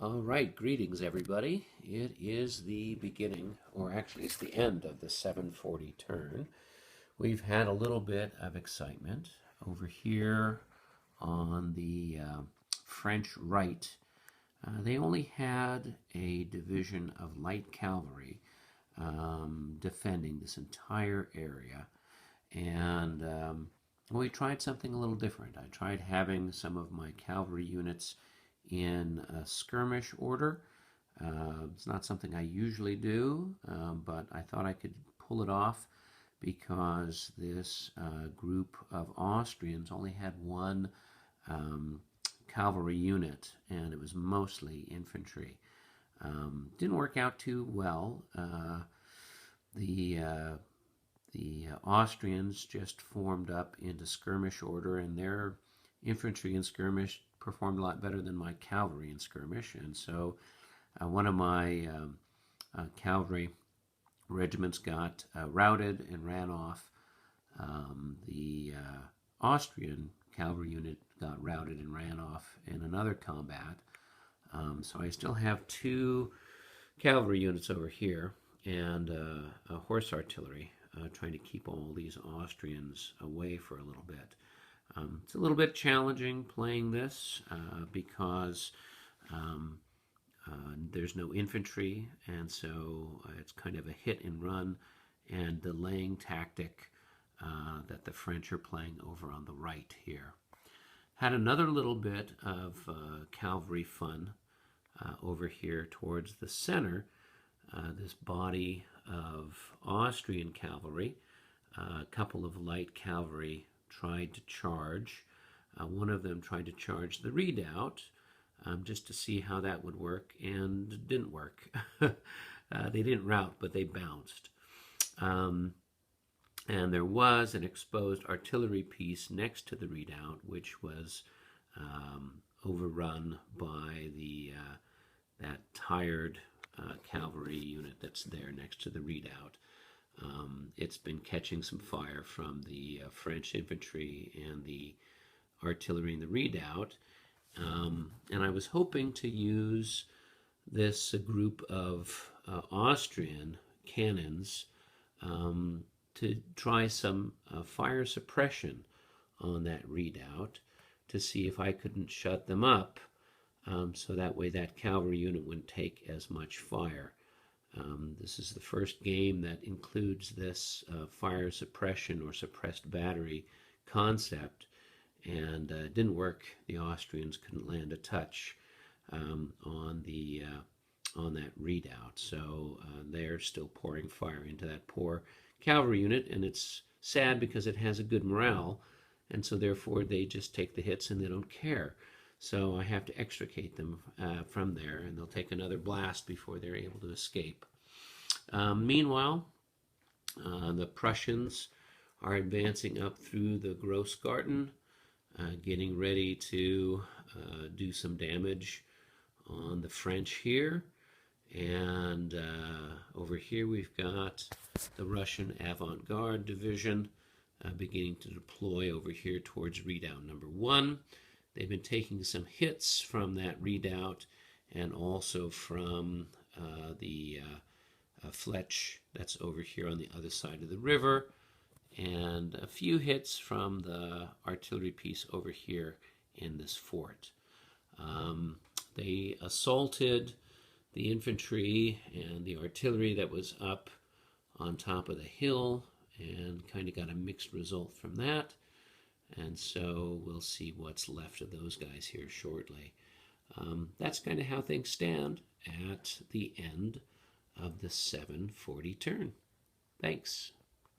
All right, greetings everybody. It is the beginning, or actually it's the end of the 740 turn. We've had a little bit of excitement over here on the French right. They only had a division of light cavalry defending this entire area, and we tried something a little different. I tried having some of my cavalry units in a skirmish order. It's not something I usually do, but I thought I could pull it off because this group of Austrians only had one cavalry unit, and it was mostly infantry. Didn't work out too well. The Austrians just formed up into skirmish order, and their infantry in skirmish performed a lot better than my cavalry in skirmish. And so one of my cavalry regiments got routed and ran off. The Austrian cavalry unit got routed and ran off in another combat. So I still have two cavalry units over here and a horse artillery trying to keep all these Austrians away for a little bit. It's a little bit challenging playing this because there's no infantry, and so it's kind of a hit and run and delaying tactic that the French are playing over on the right here. Had another little bit of cavalry fun over here towards the center. This body of Austrian cavalry, a couple of light cavalry tried to charge. One of them tried to charge the redoubt just to see how that would work, and it didn't work. They didn't rout, but they bounced. And there was an exposed artillery piece next to the redoubt, which was overrun by that tired cavalry unit that's there next to the redoubt. It's been catching some fire from the French infantry and the artillery in the redoubt. And I was hoping to use this group of Austrian cannons to try some fire suppression on that redoubt to see if I couldn't shut them up, so that way that cavalry unit wouldn't take as much fire. This is the first game that includes this fire suppression or suppressed battery concept, and it didn't work. The Austrians couldn't land a touch on that redoubt, so they're still pouring fire into that poor cavalry unit, and it's sad because it has a good morale, and so therefore they just take the hits and they don't care. So I have to extricate them from there, and they'll take another blast before they're able to escape. Meanwhile, the Prussians are advancing up through the Grossgarten, getting ready to do some damage on the French here. And over here we've got the Russian avant-garde division beginning to deploy over here towards redoubt number 1. They've been taking some hits from that redoubt and also from the Fletch that's over here on the other side of the river, and a few hits from the artillery piece over here in this fort. They assaulted the infantry and the artillery that was up on top of the hill and kind of got a mixed result from that. And so we'll see what's left of those guys here shortly. That's kind of how things stand at the end of the 740 turn. Thanks.